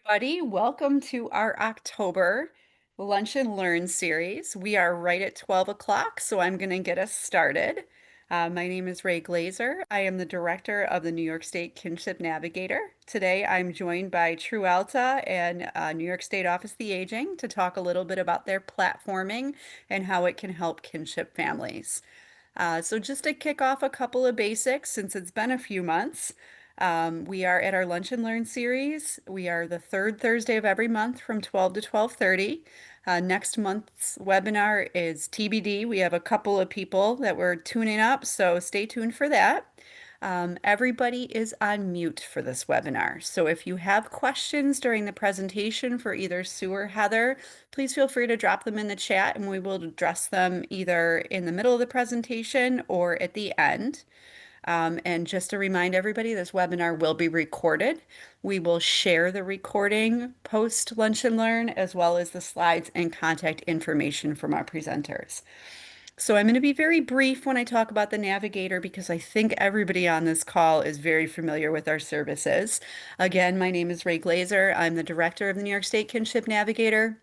Buddy, welcome to our October Lunch and Learn series. We are right at 12 o'clock, so I'm going to get us started. My name is Rae Glaser. I am the director of the New York State Kinship Navigator. Today, I'm joined by Trualta and New York State Office of the Aging to talk a little bit about their platforming and how it can help kinship families. So just to kick off a couple of basics, since it's been a few months, we are at our Lunch and Learn series. We are the third Thursday of every month from 12 to 12:30. Next month's webinar is TBD. We have a couple of people that we're tuning up, so stay tuned for that. Everybody is on mute for this webinar. So if you have questions during the presentation for either Sue or Heather, please feel free to drop them in the chat and we will address them either in the middle of the presentation or at the end. And just to remind everybody, this webinar will be recorded. We will share the recording post Lunch and Learn, as well as the slides and contact information from our presenters. So I'm going to be very brief when I talk about the Navigator because I think everybody on this call is very familiar with our services. Again, my name is Rae Glaser. I'm the director of the New York State Kinship Navigator.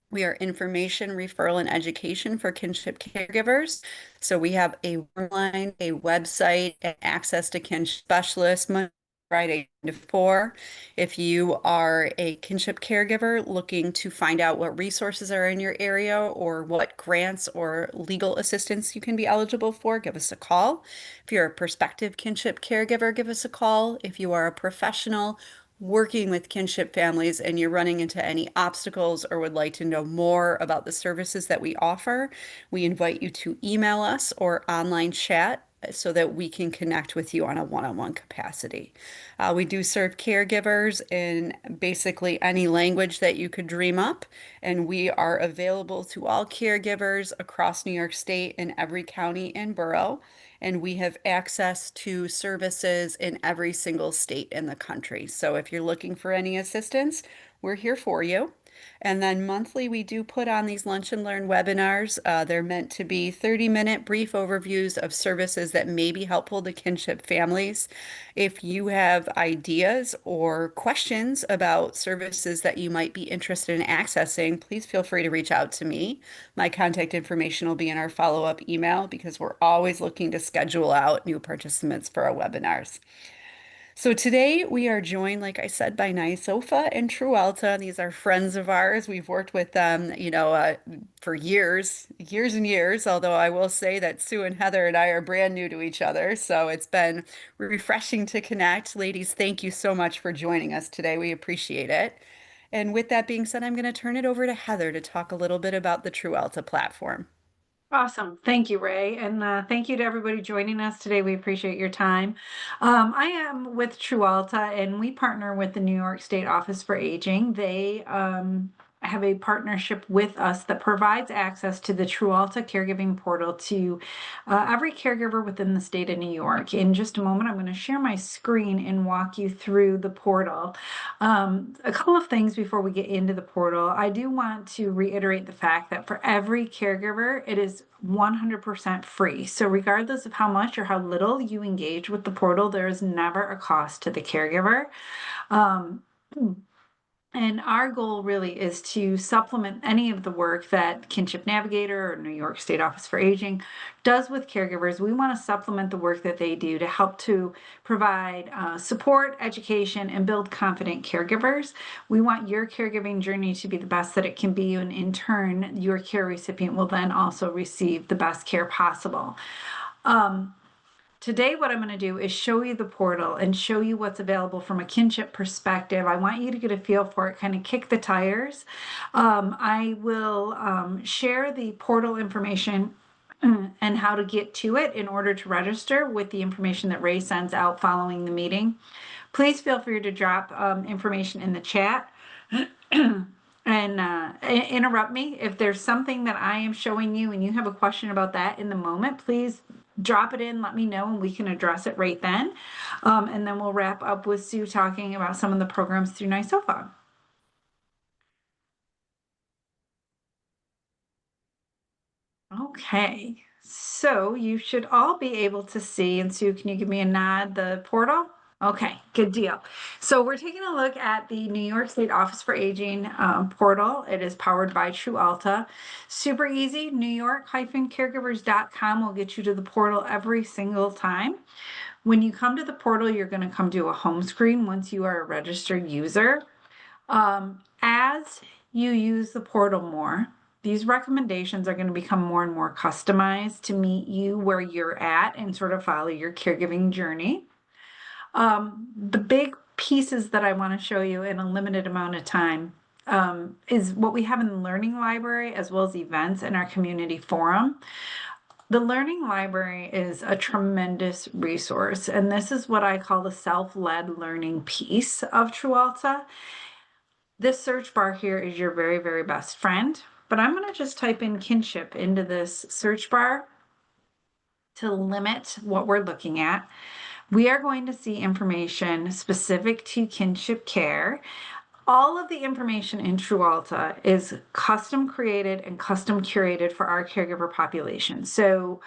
We are information, referral, and education for kinship caregivers. So we have a line, a website, and access to kinship specialists Monday, Friday to 4. If you are a kinship caregiver looking to find out what resources are in your area or what grants or legal assistance you can be eligible for, give us a call. If you're a prospective kinship caregiver, give us a call. If you are a professional working with kinship families and you're running into any obstacles or would like to know more about the services that we offer, we invite you to email us or online chat so that we can connect with you on a one-on-one capacity. We do serve caregivers in basically any language that you could dream up, and we are available to all caregivers across New York State in every county and borough. And we have access to services in every single state in the country. So if you're looking for any assistance, we're here for you. And then monthly, we do put on these Lunch and Learn webinars. They're meant to be 30-minute brief overviews of services that may be helpful to kinship families. If you have ideas or questions about services that you might be interested in accessing, please feel free to reach out to me. My contact information will be in our follow-up email because we're always looking to schedule out new participants for our webinars. So today we are joined, like I said, by NYSOFA and Trualta. These are friends of ours. We've worked with them, for years and years. Although I will say that Sue and Heather and I are brand new to each other. So it's been refreshing to connect. Ladies, thank you so much for joining us today. We appreciate it. And with that being said, I'm going to turn it over to Heather to talk a little bit about the Trualta platform. Awesome. Thank you, Rae. And thank you to everybody joining us today. We appreciate your time. I am with Trualta, and we partner with the New York State Office for Aging. They have a partnership with us that provides access to the Trualta caregiving portal to every caregiver within the state of New York. In just a moment, I'm going to share my screen and walk you through the portal. A couple of things before we get into the portal. I do want to reiterate the fact that for every caregiver, it is 100% free. So, regardless of how much or how little you engage with the portal, there is never a cost to the caregiver. Um, and our goal really is to supplement any of the work that Kinship Navigator or New York State Office for Aging does with caregivers. We want to supplement the work that they do to help to provide support, education, and build confident caregivers. We want your caregiving journey to be the best that it can be, and in turn, your care recipient will then also receive the best care possible. Today, what I'm going to do is show you the portal and show you what's available from a kinship perspective. I want you to get a feel for it, kind of kick the tires. I will share the portal information and how to get to it in order to register with the information that Rae sends out following the meeting. Please feel free to drop information in the chat and interrupt me. If there's something that I am showing you and you have a question about that in the moment, please drop it in, let me know, and we can address it right then. And then we'll wrap up with Sue talking about some of the programs through NYSOFA. Okay, so you should all be able to see, and Sue, can you give me a nod, the portal? Okay, good deal. So we're taking a look at the New York State Office for Aging portal. It is powered by TruAlta. Super easy. NewYork-caregivers.com will get you to the portal every single time. When you come to the portal, you're going to come to a home screen once you are a registered user. As you use the portal more, these recommendations are going to become more and more customized to meet you where you're at and sort of follow your caregiving journey. The big pieces that I want to show you in a limited amount of time is what we have in the learning library as well as events in our community forum. The learning library is a tremendous resource, and this is what I call the self-led learning piece of TruAlta. This search bar here is your very, very best friend, but I'm going to just type in kinship into this search bar to limit what we're looking at. We are going to see information specific to kinship care. All of the information in TruAlta is custom created and custom curated for our caregiver population. So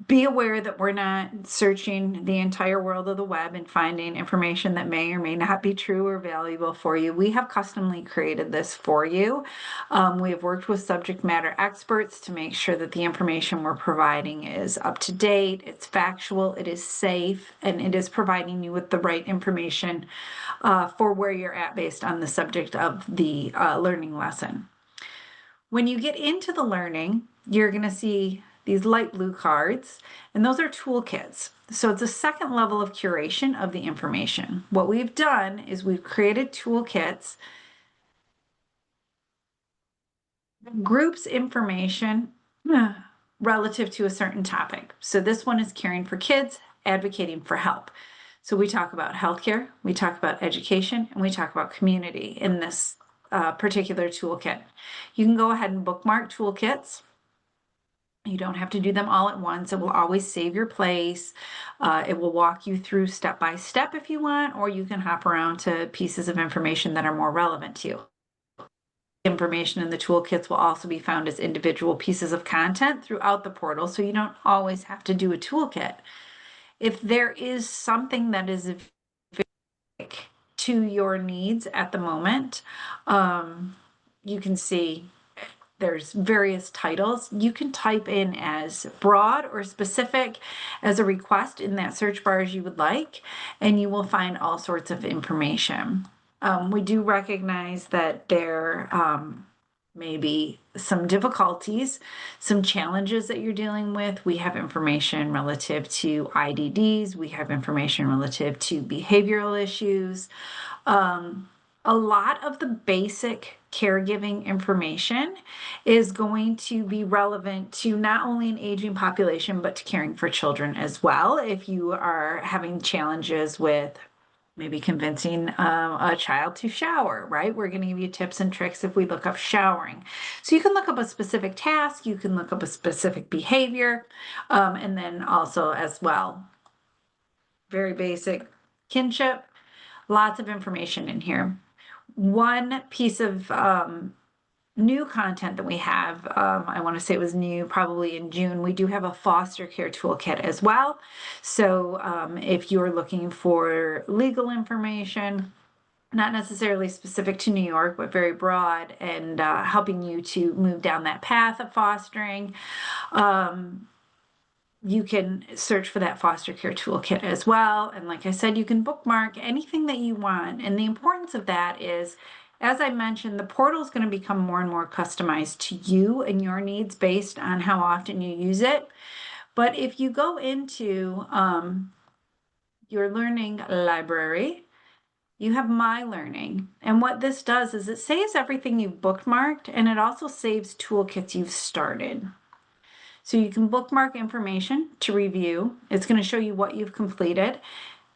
be aware that we're not searching the entire world of the web and finding information that may or may not be true or valuable for you. We have customly created this for you. We have worked with subject matter experts to make sure that the information we're providing is up to date, it's factual, it is safe, and it is providing you with the right information for where you're at based on the subject of the learning lesson. When you get into the learning, you're going to see these light blue cards, and those are toolkits. So it's a second level of curation of the information. What we've done is we've created toolkits that groups information relative to a certain topic. So this one is caring for kids, advocating for help. So we talk about healthcare, we talk about education, and we talk about community in this particular toolkit. You can go ahead and bookmark toolkits. You don't have to do them all at once. It will always save your place. It will walk you through step by step if you want, or you can hop around to pieces of information that are more relevant to you. Information in the toolkits will also be found as individual pieces of content throughout the portal, so you don't always have to do a toolkit. If there is something that is to your needs at the moment, you can see there's various titles. You can type in as broad or specific as a request in that search bar as you would like, and you will find all sorts of information. We do recognize that there may be some difficulties, some challenges that you're dealing with. We have information relative to IDDs. We have information relative to behavioral issues. A lot of the basic caregiving information is going to be relevant to not only an aging population, but to caring for children as well. If you are having challenges with maybe convincing a child to shower, right? We're going to give you tips and tricks if we look up showering. So you can look up a specific task, you can look up a specific behavior, and then also as well, very basic kinship, lots of information in here. One piece of new content that we have, I want to say it was new probably in June, we do have a foster care toolkit as well. So if you're looking for legal information, not necessarily specific to New York, but very broad and helping you to move down that path of fostering, you can search for that foster care toolkit as well. And like I said, you can bookmark anything that you want. And the importance of that is, as I mentioned, the portal is going to become more and more customized to you and your needs based on how often you use it. But if you go into your learning library, you have My Learning. And what this does is it saves everything you've bookmarked, and it also saves toolkits you've started. So you can bookmark information to review. It's going to show you what you've completed.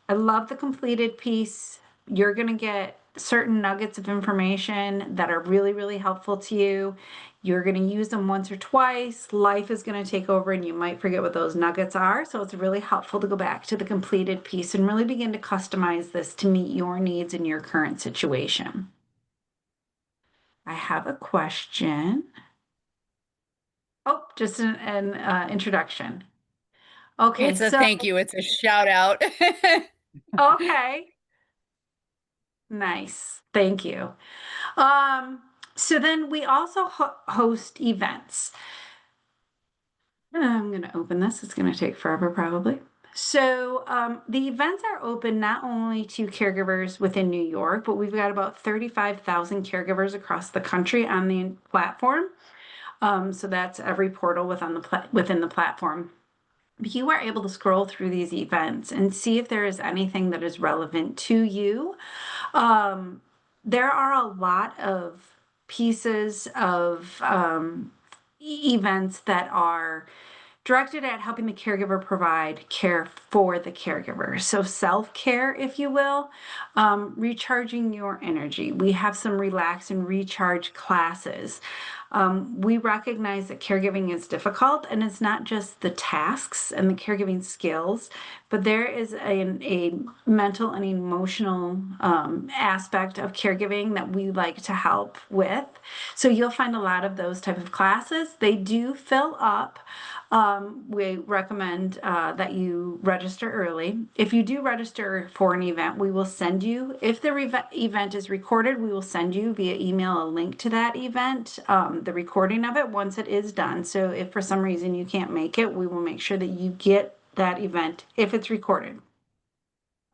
I love the completed piece. You're going to get certain nuggets of information that are really, really helpful to you. You're going to use them once or twice. Life is going to take over and you might forget what those nuggets are. So it's really helpful to go back to the completed piece and really begin to customize this to meet your needs in your current situation. I have a question. Oh, just an introduction. Okay, It's a so thank you, it's a shout out. Okay. Nice. Thank you. Um, so then we also host events. I'm going to open this. It's going to take forever, probably. So the events are open not only to caregivers within New York, but we've got about 35,000 caregivers across the country on the platform. So that's every portal within the platform. You are able to scroll through these events and see if there is anything that is relevant to you. Um, there are a lot of pieces of events that are directed at helping the caregiver provide care for the caregiver. So, self care, if you will, recharging your energy. We have some relax and recharge classes. We recognize that caregiving is difficult, and it's not just the tasks and the caregiving skills, but there is a mental and emotional aspect of caregiving that we like to help with. So you'll find a lot of those type of classes. They do fill up. We recommend that you register early. If you do register for an event, we will send you, if the event is recorded, we will send you via email a link to that event, the recording of it once it is done. So if for some reason you can't make it, we will make sure that you get that event if it's recorded.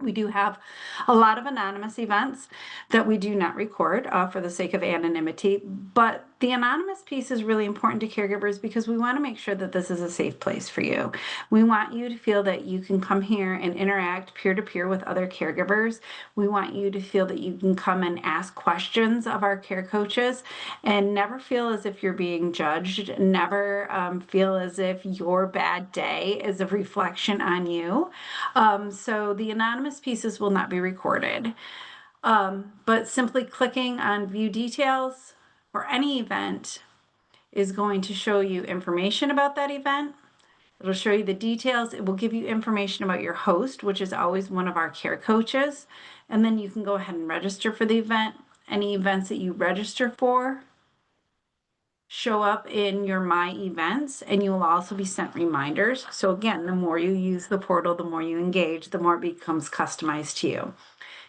We do have a lot of anonymous events that we do not record for the sake of anonymity, but the anonymous piece is really important to caregivers because we want to make sure that this is a safe place for you. We want you to feel that you can come here and interact peer to peer with other caregivers. We want you to feel that you can come and ask questions of our care coaches and never feel as if you're being judged, never feel as if your bad day is a reflection on you. So the anonymous pieces will not be recorded. But simply clicking on view details for any event is going to show you information about that event. It'll show you the details. It will give you information about your host, which is always one of our care coaches. And then you can go ahead and register for the event. Any events that you register for show up in your My Events, and you will also be sent reminders. So again, the more you use the portal, the more you engage, the more it becomes customized to you.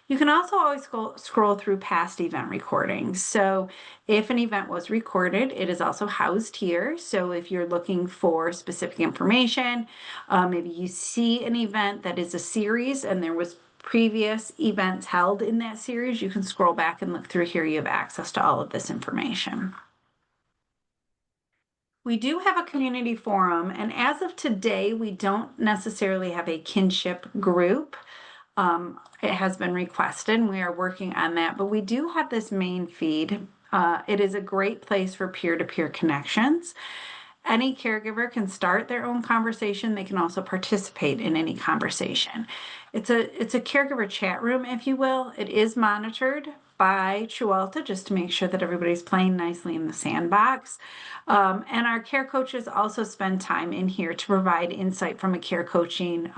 You can also always scroll through past event recordings. So if an event was recorded, it is also housed here. So if you're looking for specific information, maybe you see an event that is a series and there was previous events held in that series, you can scroll back and look through here. You have access to all of this information. We do have a community forum, and as of today, we don't necessarily have a kinship group. It has been requested, and we are working on that, but we do have this main feed. It is a great place for peer-to-peer connections. Any caregiver can start their own conversation. They can also participate in any conversation. It's a caregiver chat room, if you will. It is monitored by Trualta just to make sure that everybody's playing nicely in the sandbox. And our care coaches also spend time in here to provide insight from a care coaching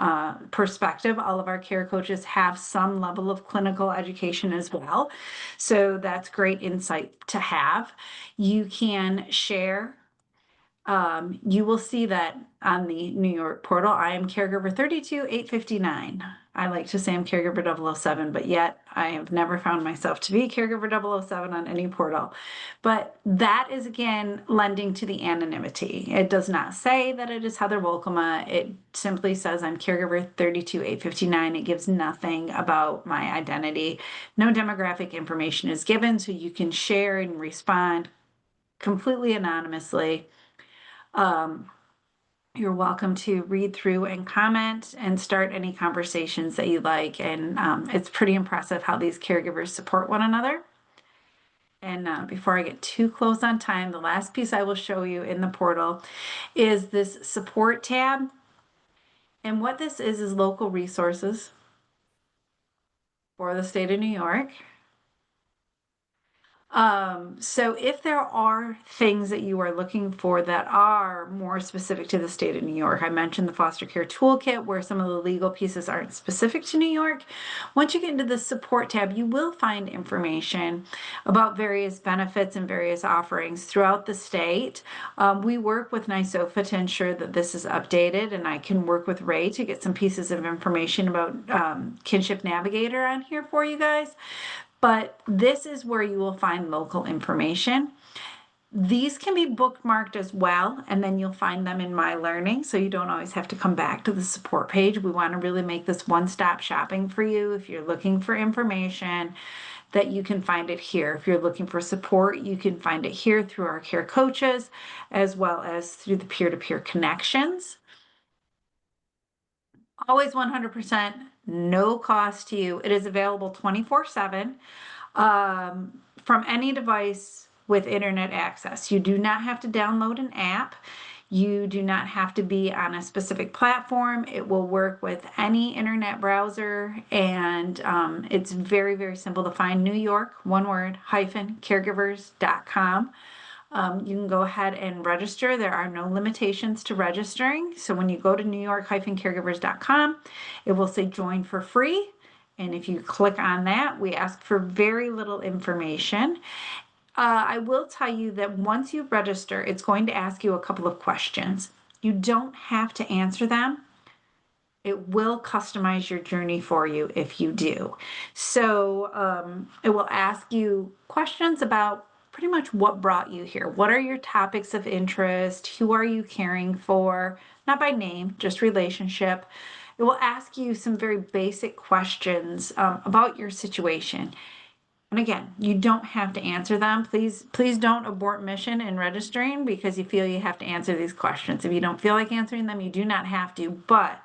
perspective. All of our care coaches have some level of clinical education as well. So that's great insight to have. You can share you will see that on the New York portal. I am caregiver 32859. I like to say I'm caregiver 007, but yet I have never found myself to be caregiver 007 on any portal. But that is again lending to the anonymity. It does not say that it is Heather Volkema. It simply says I'm caregiver 32859. It gives nothing about my identity. No demographic information is given, so you can share and respond completely anonymously. um, you're welcome to read through and comment and start any conversations that you like. And it's pretty impressive how these caregivers support one another. And before I get too close on time, the last piece I will show you in the portal is this support tab. And what this is local resources for the state of New York. So if there are things that you are looking for that are more specific to the state of New York, I mentioned the foster care toolkit where some of the legal pieces aren't specific to New York. Once you get into the support tab, you will find information about various benefits and various offerings throughout the state. We work with NYSOFA to ensure that this is updated, and I can work with Rae to get some pieces of information about Kinship Navigator on here for you guys. But this is where you will find local information. These can be bookmarked as well, and then you'll find them in My Learning, so you don't always have to come back to the support page. We want to really make this one-stop shopping for you. If you're looking for information, that you can find it here. If you're looking for support, you can find it here through our care coaches, as well as through the peer-to-peer connections. Always 100%, no cost to you. It is available 24/7 from any device with internet access. You do not have to download an app. You do not have to be on a specific platform. It will work with any internet browser, and it's very, very simple to find. New York, one word, hyphen, caregivers.com. You can go ahead and register. There are no limitations to registering. So when you go to newyork-caregivers.com, it will say join for free. And if you click on that, we ask for very little information. I will tell you that once you register, it's going to ask you a couple of questions. You don't have to answer them. It will customize your journey for you if you do. So it will ask you questions about pretty much what brought you here. What are your topics of interest? Who are you caring for? Not by name, just relationship. It will ask you some very basic questions about your situation. And again, you don't have to answer them. Please don't abort mission in registering because you feel you have to answer these questions. If you don't feel like answering them, you do not have to, but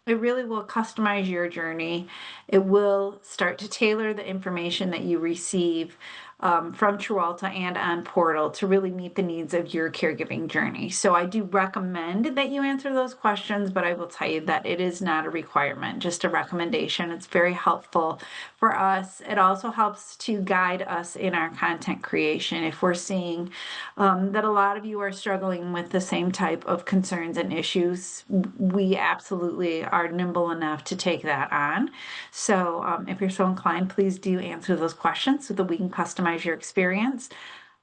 it really will customize your journey. It will start to tailor the information that you receive from Trualta and on Portal to really meet the needs of your caregiving journey. So I do recommend that you answer those questions, but I will tell you that it is not a requirement, just a recommendation. It's very helpful for us. It also helps to guide us in our content creation. If we're seeing that a lot of you are struggling with the same type of concerns and issues, we absolutely are nimble enough to take that on. So if you're so inclined, please do answer those questions so that we can customize your experience.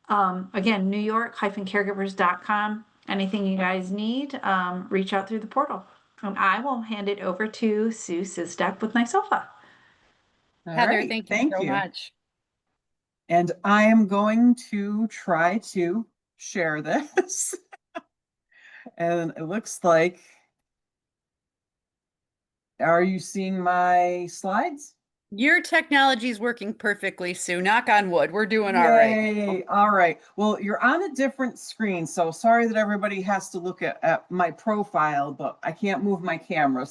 Again, newyork-caregivers.com. Anything you guys need, reach out through the portal. And I will hand it over to Sue Sistek with NYSOFA. All Heather, right, thank you thank so you. much. And I am going to try to share this. And it looks like, are you seeing my slides? Your technology is working perfectly, Sue. Knock on wood. We're doing all right. Yay. All right. Well, you're on a different screen, so sorry that everybody has to look at my profile, but I can't move my camera,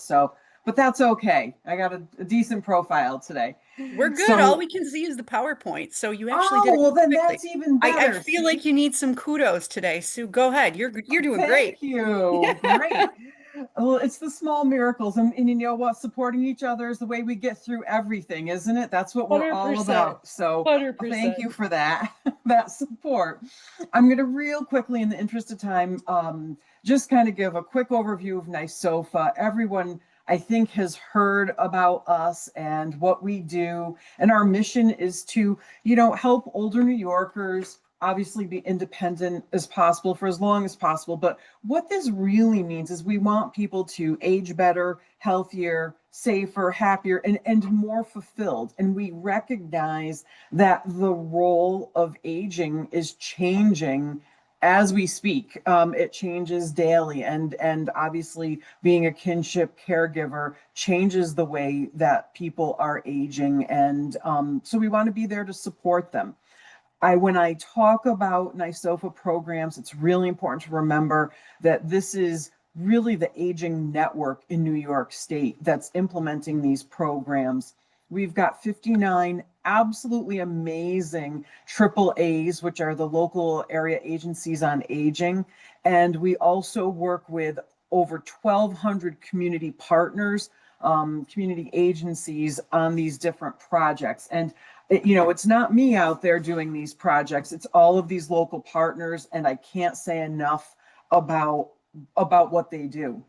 but that's okay. I got a decent profile today. We're good. All So, we can see is the PowerPoint. So you actually did oh, it well, then perfectly. that's even I better. feel See? like you need some kudos today, Sue. Go ahead. You're doing great. Thank you. Great. Well, it's the small miracles, and you know what? Supporting each other is the way we get through everything, isn't it? That's what we're all 100%. about. So thank 100%. you for that, that support. I'm going to real quickly, in the interest of time, just kind of give a quick overview of NYSOFA. Everyone, I think, has heard about us and what we do. And our mission is to, help older New Yorkers obviously be independent as possible for as long as possible. But what this really means is we want people to age better, healthier, safer, happier, and more fulfilled. And we recognize that the role of aging is changing as we speak. It changes daily, and obviously being a kinship caregiver changes the way that people are aging. And so we want to be there to support them. When I talk about NYSOFA programs, it's really important to remember that this is really the aging network in New York State that's implementing these programs. We've got 59 absolutely amazing triple A's, which are the local area agencies on aging. And we also work with over 1,200 community partners community agencies on these different projects. And it's not me out there doing these projects. It's all of these local partners, and I can't say enough about what they do.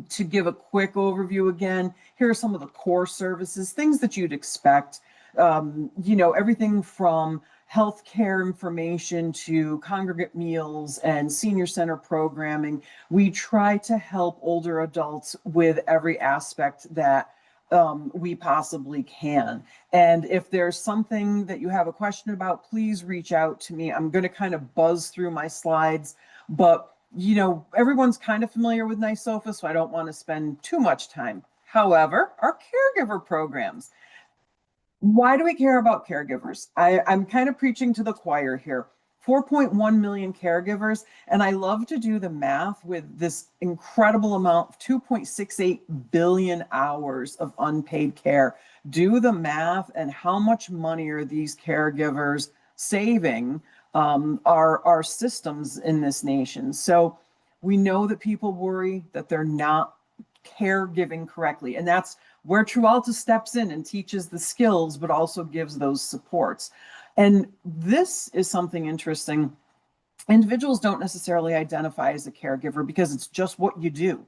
To give a quick overview again, here are some of the core services, things that you'd expect. Everything from healthcare information to congregate meals and senior center programming. We try to help older adults with every aspect that we possibly can. And if there's something that you have a question about, please reach out to me. I'm going to kind of buzz through my slides, but everyone's kind of familiar with NYSOFA, so I don't want to spend too much time. However, our caregiver programs. Why do we care about caregivers? I'm kind of preaching to the choir here. 4.1 million caregivers, and I love to do the math with this incredible amount of 2.68 billion hours of unpaid care. Do the math, and how much money are these caregivers saving our systems in this nation? So we know that people worry that they're not caregiving correctly, and that's where Trualta steps in and teaches the skills, but also gives those supports. And this is something interesting. Individuals don't necessarily identify as a caregiver because it's just what you do.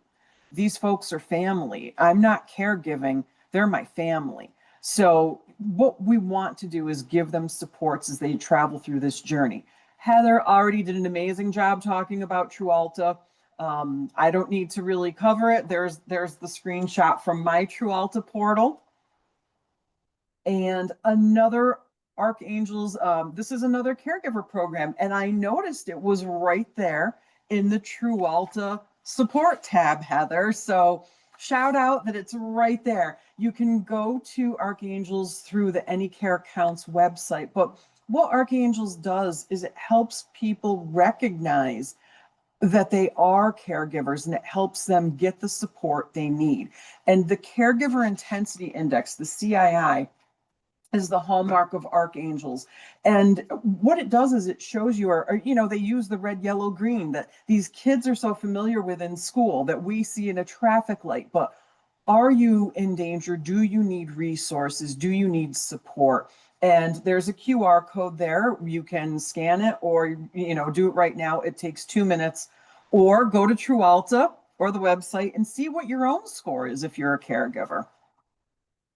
These folks are family. I'm not caregiving, they're my family. So what we want to do is give them supports as they travel through this journey. Heather already did an amazing job talking about Trualta. I don't need to really cover it. There's the screenshot from my Trualta portal. And another Archangels, this is another caregiver program. And I noticed it was right there in the Trualta support tab, Heather. So shout out that it's right there. You can go to Archangels through the Any Care Counts website. But what Archangels does is it helps people recognize that they are caregivers, and it helps them get the support they need. And the Caregiver Intensity Index, the CII, is the hallmark of Archangels. And what it does is it shows you, they use the red, yellow, green that these kids are so familiar with in school, that we see in a traffic light. But are you in danger? Do you need resources? Do you need support? And there's a QR code there. You can scan it, or do it right now. It takes 2 minutes. Or go to Trualta or the website and see what your own score is if you're a caregiver.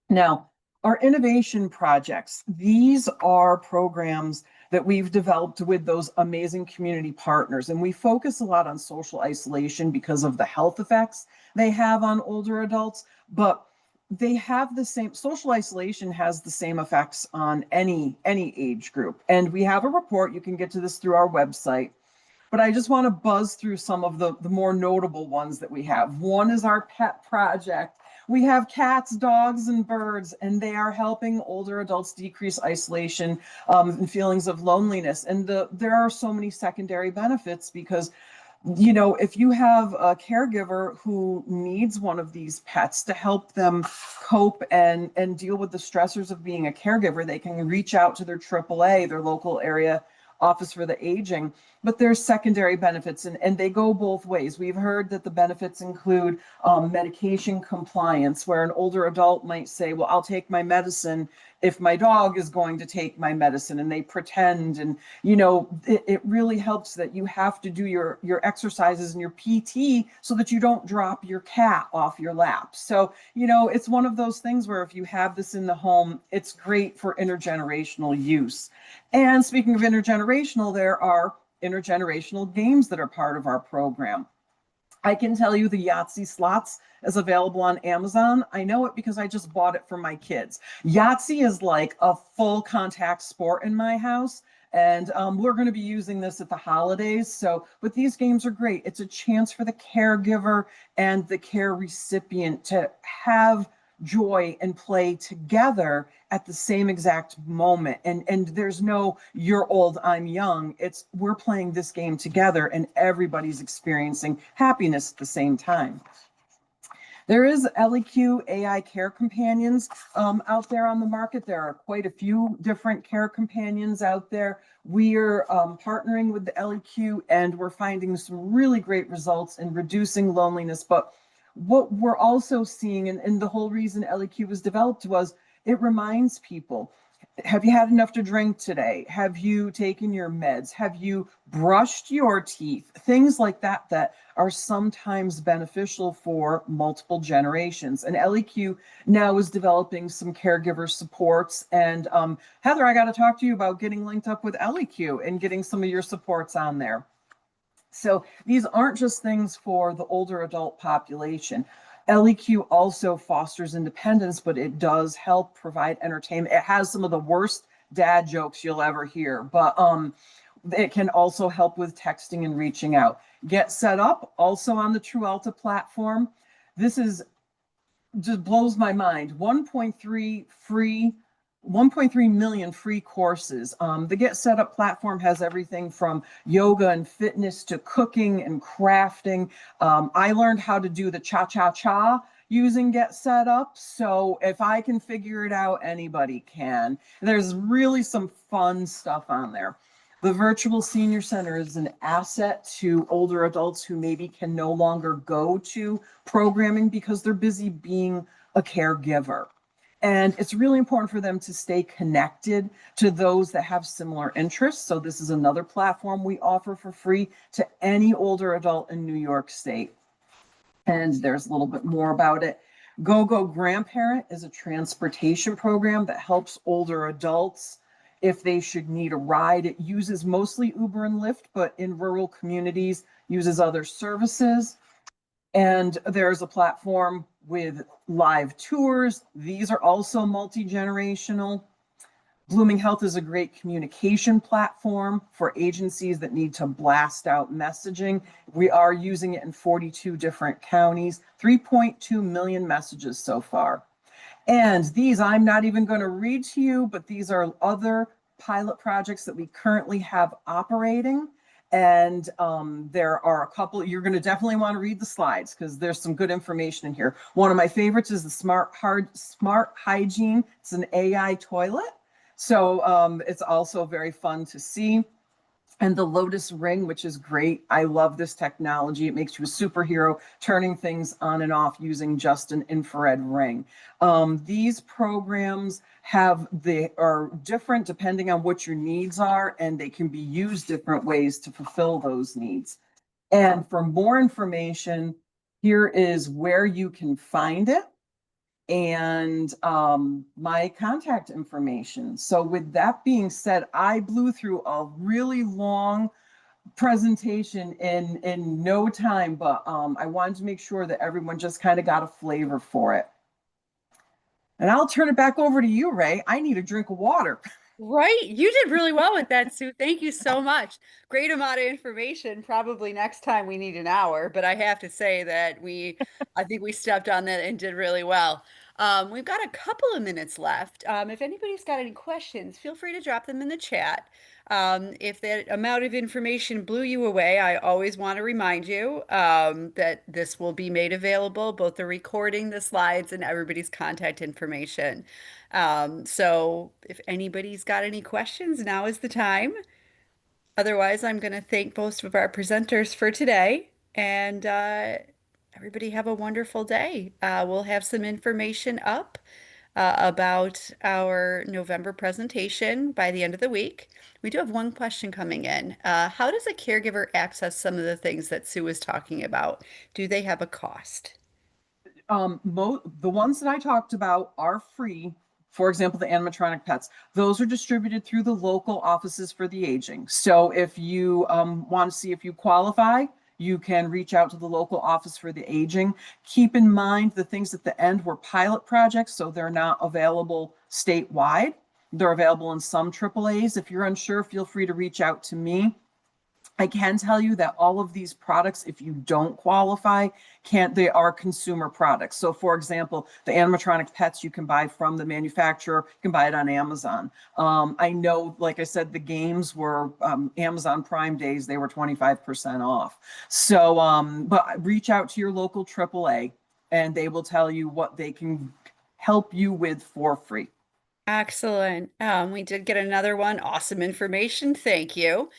Now, our innovation projects, these are programs that we've developed with those amazing community partners. And we focus a lot on social isolation because of the health effects they have on older adults, but they have the same, social isolation has the same effects on any age group. And we have a report, you can get to this through our website, but I just want to buzz through some of the more notable ones that we have. One is our pet project. We have cats, dogs, and birds, and they are helping older adults decrease isolation and feelings of loneliness. And there are so many secondary benefits because, if you have a caregiver who needs one of these pets to help them cope and deal with the stressors of being a caregiver, they can reach out to their AAA, their local area office for the aging. But there's secondary benefits, and they go both ways. We've heard that the benefits include medication compliance, where an older adult might say, well, I'll take my medicine if my dog is going to take my medicine, and they pretend. And it really helps that you have to do your exercises and your PT so that you don't drop your cat off your lap. So it's one of those things where if you have this in the home, it's great for intergenerational use. And speaking of intergenerational, there are intergenerational games that are part of our program. I can tell you the Yahtzee slots is available on Amazon. I know it because I just bought it for my kids. Yahtzee is like a full contact sport in my house. And we're going to be using this at the holidays. But these games are great. It's a chance for the caregiver and the care recipient to have joy and play together at the same exact moment. And there's no, you're old, I'm young. It's, we're playing this game together and everybody's experiencing happiness at the same time. There is ElliQ AI care companions out there on the market. There are quite a few different care companions out there. We're partnering with the ElliQ, and we're finding some really great results in reducing loneliness. But What we're also seeing, and the whole reason ElliQ was developed was it reminds people, have you had enough to drink today? Have you taken your meds? Have you brushed your teeth? Things like that that are sometimes beneficial for multiple generations. And ElliQ now is developing some caregiver supports. And Heather, I got to talk to you about getting linked up with ElliQ and getting some of your supports on there. So these aren't just things for the older adult population. ElliQ also fosters independence, but it does help provide entertainment. It has some of the worst dad jokes you'll ever hear, but it can also help with texting and reaching out. GetSetUp, also on the Trualta platform. This is just blows my mind. 1.3 million free courses. The GetSetUp platform has everything from yoga and fitness to cooking and crafting. I learned how to do the cha-cha-cha using GetSetUp. So if I can figure it out, anybody can. There's really some fun stuff on there. The virtual senior center is an asset to older adults who maybe can no longer go to programming because they're busy being a caregiver. And it's really important for them to stay connected to those that have similar interests. So this is another platform we offer for free to any older adult in New York State. And there's a little bit more about it. GoGo Grandparent is a transportation program that helps older adults if they should need a ride. It uses mostly Uber and Lyft, but in rural communities uses other services. And there's a platform with live tours. These are also multi-generational. Blooming Health is a great communication platform for agencies that need to blast out messaging. We are using it in 42 different counties, 3.2 million messages so far. And these I'm not even going to read to you, but these are other pilot projects that we currently have operating. And there are a couple, you're going to definitely want to read the slides because there's some good information in here. One of my favorites is the Smart Hygiene. It's an AI toilet. So it's also very fun to see. And the Lotus Ring, which is great. I love this technology. It makes you a superhero, turning things on and off using just an infrared ring. These programs are different depending on what your needs are, and they can be used different ways to fulfill those needs. And for more information, here is where you can find it and my contact information. So with that being said, I blew through a really long presentation in no time, but I wanted to make sure that everyone just kind of got a flavor for it. And I'll turn it back over to you, Rae. I need a drink of water. Right. You did really well with that, Sue. Thank you so much. Great amount of information. Probably next time we need an hour, but I have to say that I think we stepped on that and did really well. We've got a couple of minutes left. If anybody's got any questions, feel free to drop them in the chat. If that amount of information blew you away, I always want to remind you that this will be made available, both the recording, the slides, and everybody's contact information. So if anybody's got any questions, now is the time. Otherwise, I'm going to thank most of our presenters for today, and everybody have a wonderful day. We'll have some information up about our November presentation by the end of the week. We do have one question coming in. How does a caregiver access some of the things that Sue was talking about? Do they have a cost? The ones that I talked about are free. For example, the animatronic pets, those are distributed through the local offices for the aging. So if you want to see if you qualify, you can reach out to the local office for the aging. Keep in mind the things at the end were pilot projects, so they're not available statewide. They're available in some AAAs. If you're unsure, feel free to reach out to me. I can tell you that all of these products, if you don't qualify, they are consumer products. So for example, the animatronic pets you can buy from the manufacturer, you can buy it on Amazon. I know, like I said, the games were Amazon Prime days, they were 25% off. So, but reach out to your local AAA and they will tell you what they can help you with for free. Excellent. We did get another one. Awesome information. Thank you.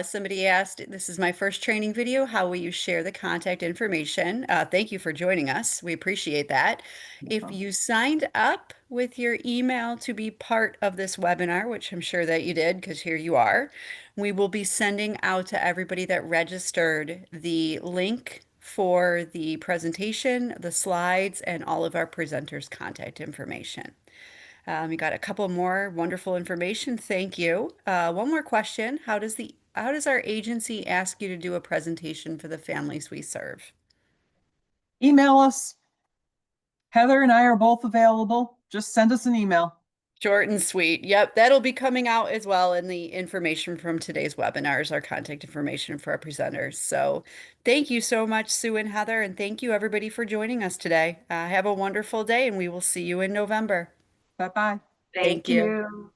Somebody asked, this is my first training video. How will you share the contact information? Thank you for joining us. We appreciate that. No If problem. you signed up with your email to be part of this webinar, which I'm sure that you did because here you are, we will be sending out to everybody that registered the link for the presentation, the slides, and all of our presenters' contact information. You got a couple more wonderful information. Thank you. One more question. How does our agency ask you to do a presentation for the families we serve? Email us. Heather and I are both available. Just send us an email. Short and sweet. Yep, that'll be coming out as well in the information from today's webinars, our contact information for our presenters. So thank you so much, Sue and Heather, and thank you everybody for joining us today. Have a wonderful day, and we will see you in November. Bye-bye. Thank Thank you. you.